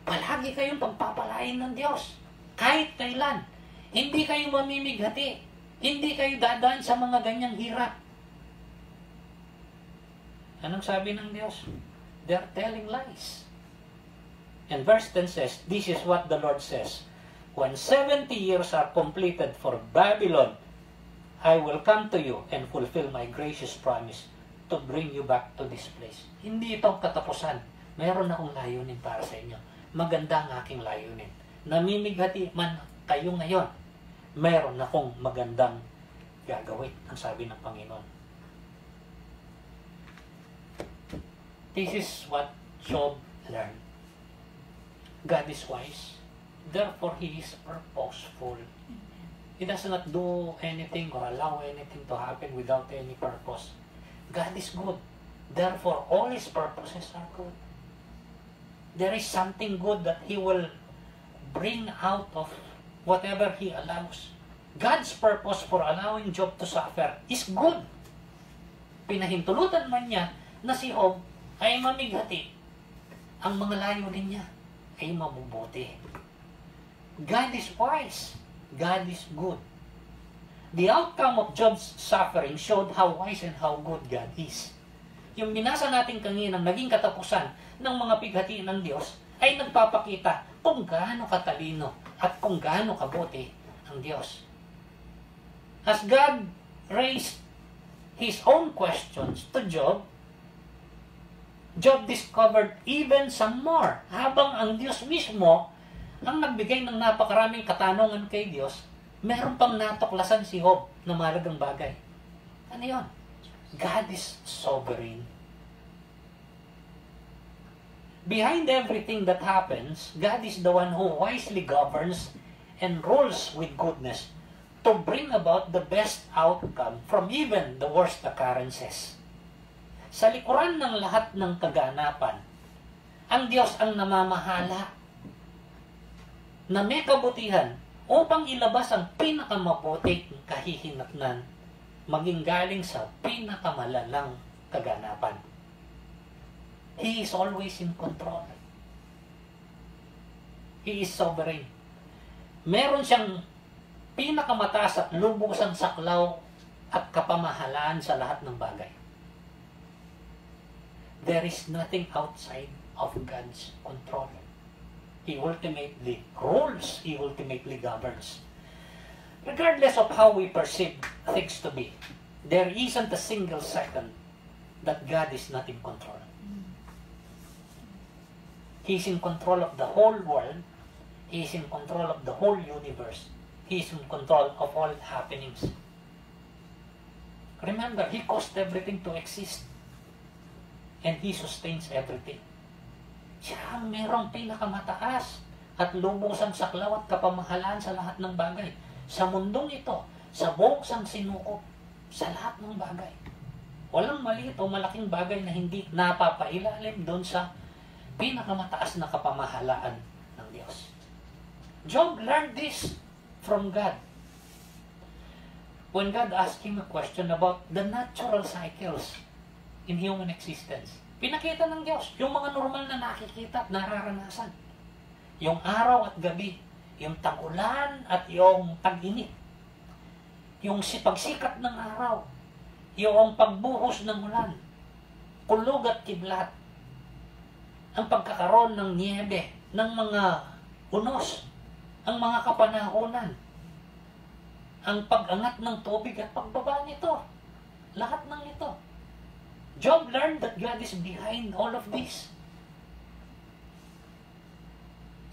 Palagi kayong pagpapalain ng Diyos. Kahit kailan. Hindi kayo mamimighati. Hindi kayo dadaan sa mga ganyang hirap. Anong sabi ng Diyos? They're telling lies. And verse 10 says, this is what the Lord says. When 70 years are completed for Babylon, I will come to you and fulfill my gracious promise to bring you back to this place. Hindi itong katapusan. Meron akong layunin para sa inyo. Maganda ang aking layunin. Namimighati man kayo ngayon, meron akong magandang gagawin, ang sabi ng Panginoon. This is what Job learned. God is wise. Therefore, He is purposeful. He does not do anything or allow anything to happen without any purpose. God is good. Therefore, all His purposes are good. there is something good that He will bring out of whatever He allows. God's purpose for allowing Job to suffer is good. Pinahintulutan man niya na si Job ay mamigati. Ang mga layunin niya ay mabubuti. God is wise. God is good. The outcome of Job's suffering showed how wise and how good God is. Yung binasa natin kanina, naging katapusan ng mga pighati ng Diyos ay nagpapakita kung gaano katalino at kung gaano kabuti ang Diyos. As God raised His own questions to Job, Job discovered even some more. Habang ang Diyos mismo ang nagbigay ng napakaraming katanungan kay Diyos, meron pang natuklasan si Job na mahalagang bagay. Ano yun? God is sovereign. Behind everything that happens, God is the one who wisely governs and rules with goodness to bring about the best outcome from even the worst occurrences. Sa likuran ng lahat ng kaganapan, ang Diyos ang namamahala na may kabutihan upang ilabas ang pinakamabuting kahihinatnan maging galing sa pinakamalalang kaganapan. He is always in control. He is sovereign. Meron siyang pinakamataas at lubusang saklaw at kapamahalaan sa lahat ng bagay. There is nothing outside of God's control. He ultimately rules. He ultimately governs. Regardless of how we perceive things to be, there isn't a single second that God is not in control. He is in control of the whole world. He is in control of the whole universe. He is in control of all happenings. Remember, He caused everything to exist. And He sustains everything. Siya ang merong pinakamataas at lubusang saklaw at kapamahalaan sa lahat ng bagay. Sa mundong ito, sa buong sinuko, sa lahat ng bagay. Walang maliit o malaking bagay na hindi napapailalim doon sa pinakamataas na kapamahalaan ng Diyos. Job learned this from God. When God asked him a question about the natural cycles in human existence, pinakita ng Diyos yung mga normal na nakikita at nararanasan. Yung araw at gabi, yung tag-ulan at yung tag-init, yung pagsikat ng araw, yung pagbuhos ng ulan, kulog at kidlat, ang pagkakaroon ng niebe, ng mga unos, ang mga kapanahunan, ang pag-angat ng tubig at pagbaba nito. Lahat ng ito. Job learned that God is behind all of this.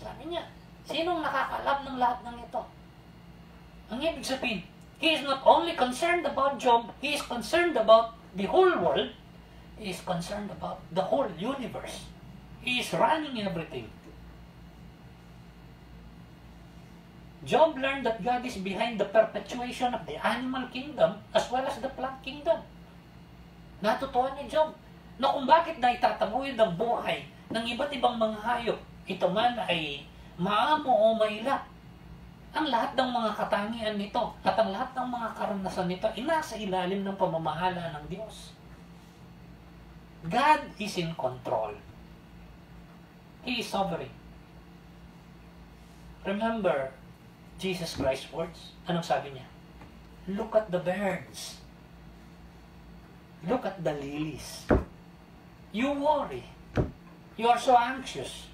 Sabi niya, sinong nakakalam ng lahat ng ito? Ang ibig sabihin, He is not only concerned about Job, He is concerned about the whole world, He is concerned about the whole universe. He is running everything. Job learned that God is behind the perpetuation of the animal kingdom as well as the plant kingdom. Natutuwa ni Job na kung bakit na itataguyod ang buhay ng iba't ibang mga hayop. Ito man ay maamo o maila. Ang lahat ng mga katangian nito at ang lahat ng mga karanasan nito ay nasa ilalim ng pamamahala ng Diyos. God is in control. He is sovereign. Remember Jesus Christ's words. Anong sabi niya? Look at the birds. Look at the lilies. You worry. You are so anxious.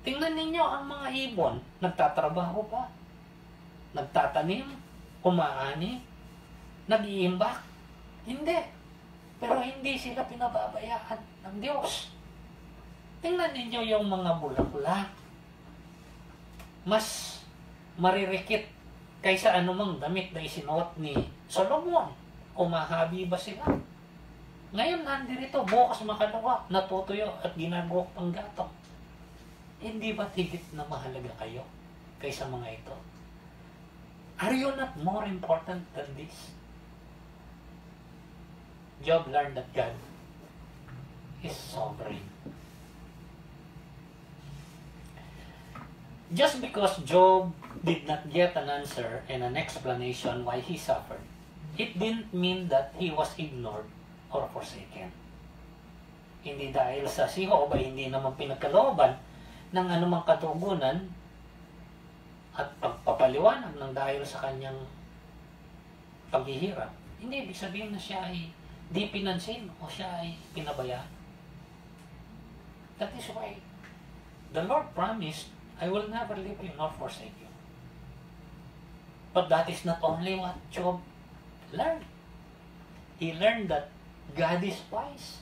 Tingnan ninyo ang mga ibon. Nagtatrabaho pa. Nagtatanim. Kumaani. Nag-iimbak. Hindi. Pero hindi sila pinababayaan ng Diyos. Tingnan ninyo yung mga bulaklak. Mas maririkit kaysa anumang damit na isinuot ni Solomon. Umahabi ba sila? Ngayon nandirito, bukas makalawa, natutuyo at ginagawa pang gatong. Hindi ba higit na mahalaga kayo kaysa mga ito? Are you not more important than this? Job learned that God is sovereign. Just because Job did not get an answer and an explanation why he suffered, it didn't mean that he was ignored or forsaken. Hindi dahil sa si Job ay hindi naman pinagkalooban ng anumang katugunan at pagpapaliwanag ng dahil sa kanyang paghihirap. Hindi ibig sabihin na siya ay di pinansin o siya ay pinabayaan. That is why the Lord promised, I will never leave you nor forsake you. But that is not only what Job learned. He learned that God is wise.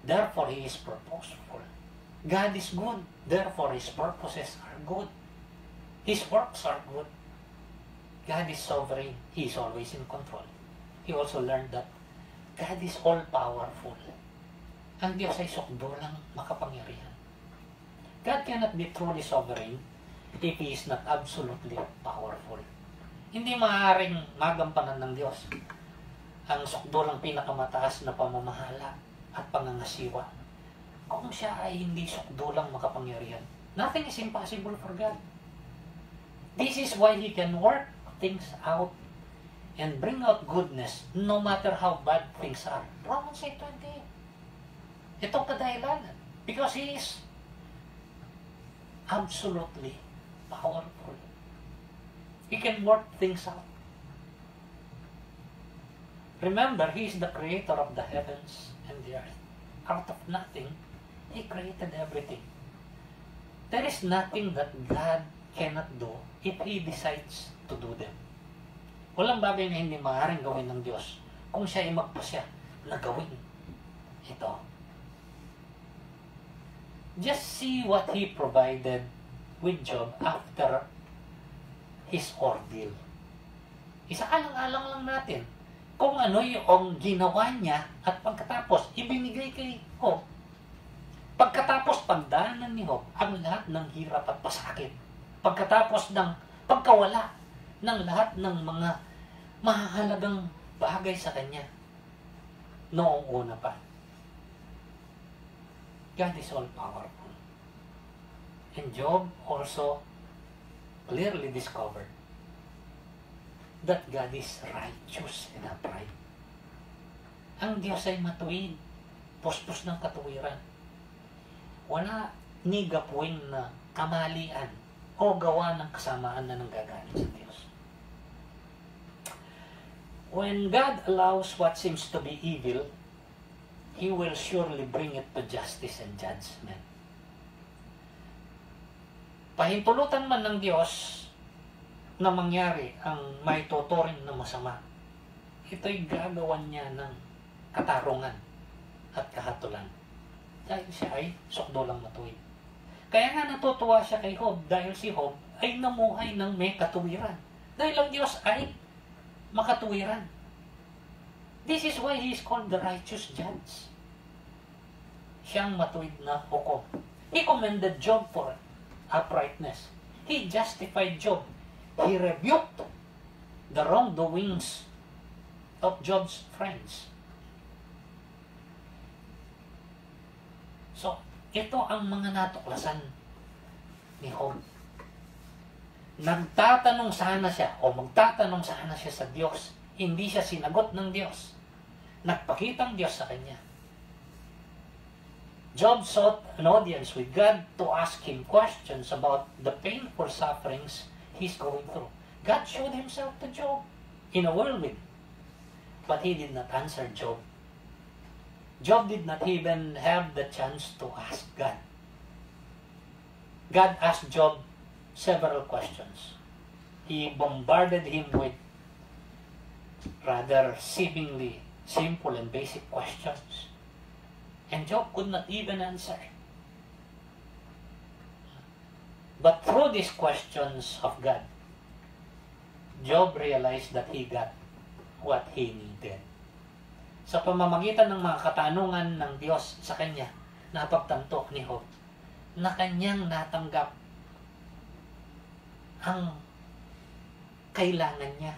Therefore, He is purposeful. God is good. Therefore, His purposes are good. His works are good. God is sovereign. He is always in control. He also learned that God is all-powerful. Ang Diyos ay sukdulang makapangyarihan. God cannot be truly sovereign if He is not absolutely powerful. Hindi maaaring magampanan ng Diyos ang sukdulang pinakamataas na pamamahala at pangangasiwa kung siya ay hindi sukdulang makapangyarihan. Nothing is impossible for God. This is why He can work things out and bring out goodness no matter how bad things are. Romans 8:28. Itong kadahilanan. Because He is absolutely powerful. He can work things out. Remember, He is the creator of the heavens and the earth. Out of nothing, He created everything. There is nothing that God cannot do if He decides to do them. Walang bagay na hindi maaaring gawin ng Diyos kung siya ay magpasya na gawin ito. Just see what He provided with Job after his ordeal. Isaalang-alang lang natin kung ano yung ginawa niya at pagkatapos ibinigay kay Job. Pagkatapos pagdaanan ni Job ang lahat ng hirap at pasakit. Pagkatapos ng pagkawala ng lahat ng mga mahalagang bagay sa kanya noong una pa. God is all powerful. And Job also clearly discovered that God is righteous and upright. Ang Diyos ay matuwid, puspos ng katuwiran. Wala ni gapuin na kamalian o gawa ng kasamaan na nanggagaling sa Diyos. When God allows what seems to be evil, He will surely bring it to justice and judgment. Pahintulutan man ng Diyos na mangyari ang may tuturing na masama, ito'y gagawan niya ng katarungan at kahatulan. Dahil siya ay sukdulang matuwid. Kaya nga natutuwa siya kay Job dahil si Job ay namuhay ng may katuwiran. Dahil ang Diyos ay makatuwiran. This is why He is called the righteous judge. Siyang matuwid na hukom. He commended Job for uprightness. He justified Job. He rebuked the wrongdoings of Job's friends. So, ito ang mga natuklasan ni Job. Nagtatanong sana siya o magtatanong sana siya sa Diyos. Hindi siya sinagot ng Diyos. Nagpakitang Diyos sa kanya. Job sought an audience with God to ask Him questions about the painful sufferings he's going through. God showed Himself to Job in a whirlwind. But He did not answer Job. Job did not even have the chance to ask God. God asked Job several questions. He bombarded him with rather seemingly simple and basic questions. And Job could not even answer. But through these questions of God, Job realized that he got what he needed. Sa pamamagitan ng mga katanungan ng Diyos sa kanya, napagtanto ni Job na kanyang natanggap ang kailangan niya.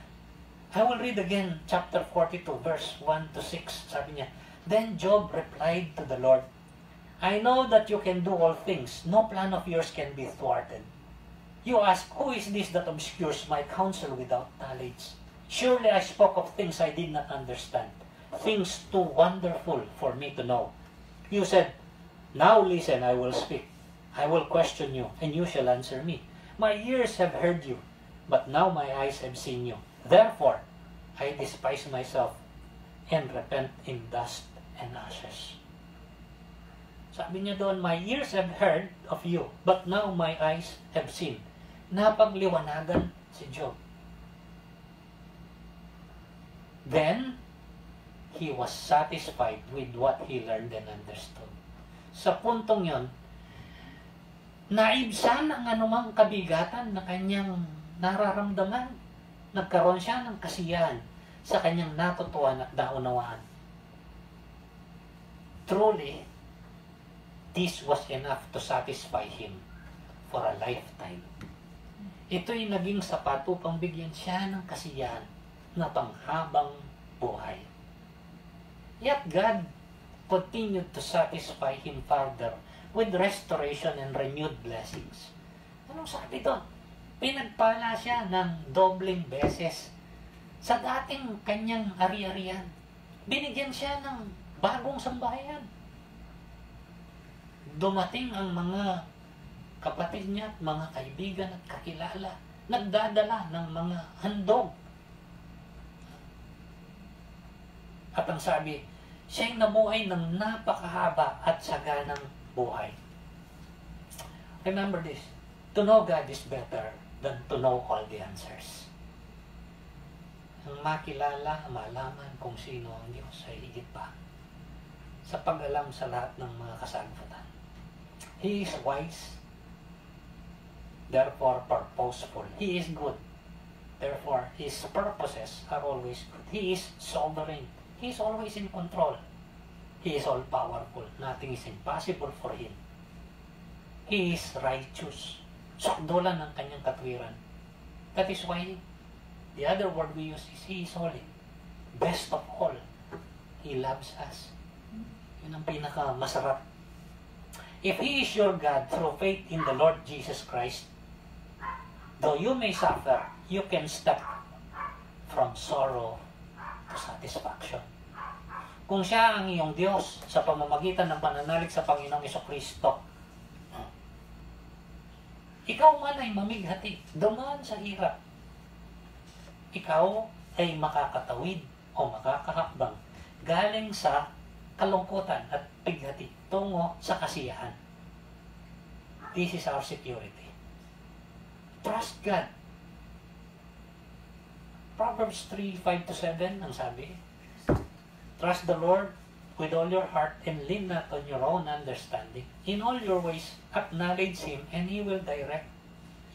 I will read again chapter 42 verse 1 to 6. Sabi niya, Then Job replied to the Lord, I know that you can do all things. No plan of yours can be thwarted. You ask, who is this that obscures my counsel without knowledge? Surely I spoke of things I did not understand, things too wonderful for me to know. You said, now listen, I will speak. I will question you, and you shall answer me. My ears have heard you, but now my eyes have seen you. Therefore, I despise myself and repent in dust and ashes. Sabi niya doon, my ears have heard of you, but now my eyes have seen. Napagliwanagan si Job. Then, he was satisfied with what he learned and understood. Sa puntong yon, naibsan ang anumang kabigatan na kanyang nararamdaman. Nagkaroon siya ng kasiyahan sa kanyang natutuhan at naunawaan. Truly, this was enough to satisfy him for a lifetime. Ito'y naging sapat upang bigyan siya ng kasiyahan na panghabang buhay. Yet God continued to satisfy him further with restoration and renewed blessings. Anong sabi doon? Pinagpala siya ng dobling beses sa dating kanyang ari-arian. Binigyan siya ng bagong sambahayan. Dumating ang mga kapatid niya at mga kaibigan at kakilala. Nagdadala ng mga handog. At ang sabi, siya'y namuhay ng napakahaba at saganang buhay. Remember this, to know God is better than to know all the answers. Ang makilala, malaman kung sino ang Diyos ay higit pa sa pag-alam sa lahat ng mga kasagutan. He is wise, therefore purposeful. He is good, therefore His purposes are always good. He is sovereign. He is always in control. He is all-powerful. Nothing is impossible for Him. He is righteous. Sakdulan ng kanyang katwiran. That is why the other word we use is He is holy. Best of all, He loves us. Yun ang pinaka-masarap. If He is your God through faith in the Lord Jesus Christ, though you may suffer, you can step from sorrow to satisfaction. Kung siya ang iyong Diyos sa pamamagitan ng pananalig sa Panginoong Jesucristo, ikaw man ay mamighati, dumaan sa hirap. Ikaw ay makakatawid o makakahakbang galing sa kalungkutan at pighati tungo sa kasiyahan. This is our security. Trust God. Proverbs 3:5-7 ang sabi, trust the Lord with all your heart and lean not on your own understanding. In all your ways, acknowledge Him and He will direct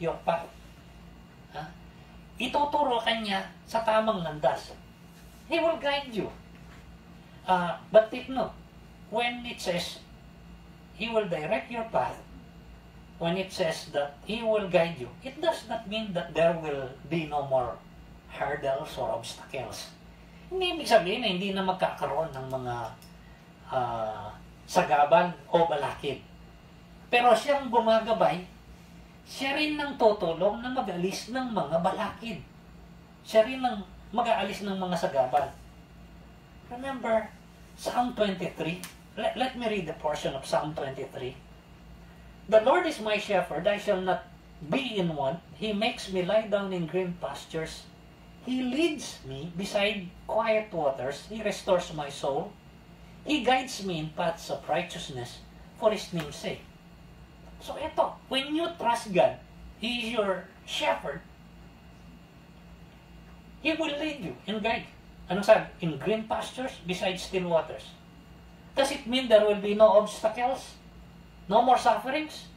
your path. Ituturo kanya sa tamang landas. He will guide you. But take note, when it says He will direct your path, when it says that He will guide you, it does not mean that there will be no more hurdles or obstacles. Hindi ibig sabihin na hindi na magkakaroon ng mga sagabal o balakid. Pero siyang gumagabay, siya rin nang tutulong na mag-alis ng mga balakid. Siya rin nang mag-aalis ng mga sagabal. Remember, Psalm 23. Let me read the portion of Psalm 23. The Lord is my shepherd, I shall not be in want. He makes me lie down in green pastures. He leads me beside quiet waters. He restores my soul. He guides me in paths of righteousness for His name's sake. So ito, when you trust God, He is your shepherd, He will lead you and guide you. Anong sabi? In green pastures, beside still waters. Does it mean there will be no obstacles? No more sufferings?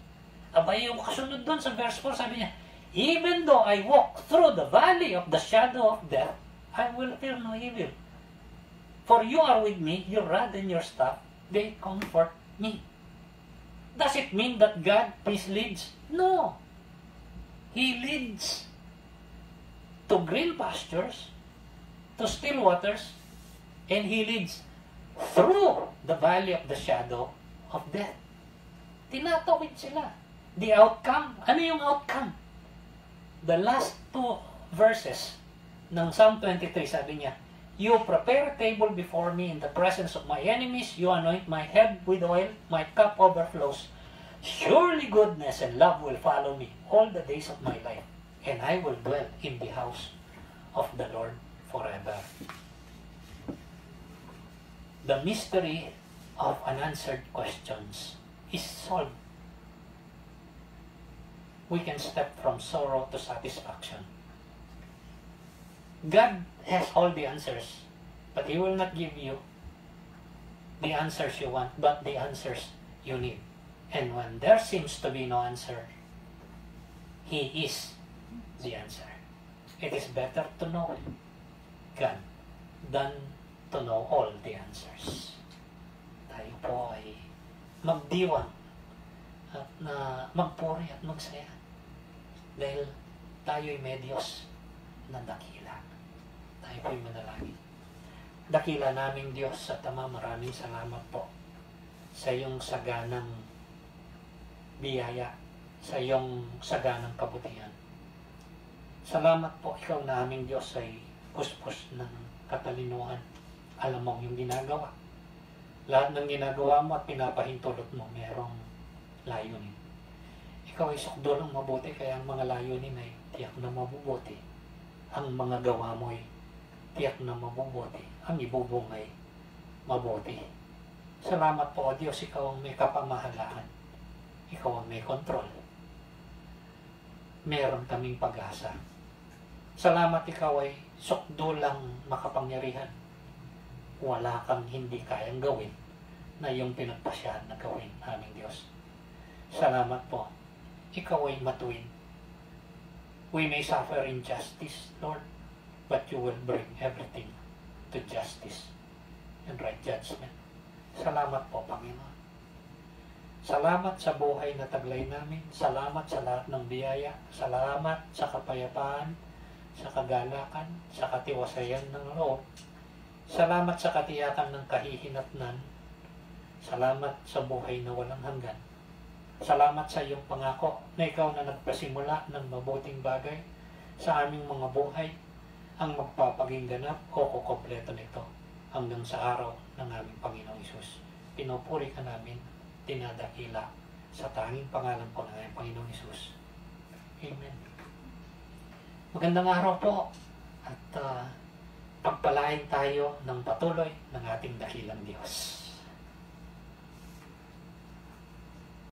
Abay, yung kasunod doon sa verse 4, sabi niya, even though I walk through the valley of the shadow of death, I will fear no evil. For you are with me, your rod and your staff, they comfort me. Does it mean that God misleads? No. He leads to green pastures, to still waters, and He leads through the valley of the shadow of death. tinatawid sila. The outcome, ano yung outcome? The last two verses ng Psalm 23, sabi niya, You prepare a table before me in the presence of my enemies. You anoint my head with oil. My cup overflows. Surely goodness and love will follow me all the days of my life, and I will dwell in the house of the Lord forever. The mystery of unanswered questions is solved. We can step from sorrow to satisfaction. God has all the answers, but He will not give you the answers you want, but the answers you need. And when there seems to be no answer, He is the answer. It is better to know God than to know all the answers. Tayo po ay magdiwang at na magpuri at magsaya dahil tayo ay may Diyos na dakila. Tayo po'y manalangin. Dakila naming Diyos at Ama, maraming salamat po sa iyong saganang biyaya, sa iyong saganang kabutihan. Salamat po, ikaw na aming Diyos ay puspos ng katalinuhan. Alam mo yung ginagawa. Lahat ng ginagawa mo at pinapahintulot mo, merong layunin. Ikaw ay sukdo ng mabuti, kaya ang mga layunin ay tiyak na mabubuti. Ang mga gawa mo ay tiyak na mabubuti. Ang ibubong ay mabuti. Salamat po, O Diyos, ikaw ang may kapamahalaan. Ikaw ang may kontrol. Meron kaming pag-asa. Salamat, ikaw ay sukdo lang makapangyarihan. Wala kang hindi kayang gawin na iyong pinagpasyahan na gawin, aming Diyos. Salamat po. Ikaw ay matuwid. We may suffer injustice, Lord, but you will bring everything to justice and right judgment. Salamat po, Panginoon. Salamat sa buhay na taglay namin. Salamat sa lahat ng biyaya. Salamat sa kapayapaan, sa kagalakan, sa katiwasayan ng loob. Salamat sa katiyakan ng kahihinatnan. Salamat sa buhay na walang hanggan. Salamat sa iyong pangako na ikaw na nagpasimula ng mabuting bagay sa aming mga buhay ang magpapaging ganap o kukompleto nito hanggang sa araw ng aming Panginoong Hesus. Pinupuri ka namin, dinadakila sa tanging pangalan po ng aming Panginoong Hesus. Amen. Magandang araw po at pagpalain tayo ng patuloy ng ating dakilang Diyos.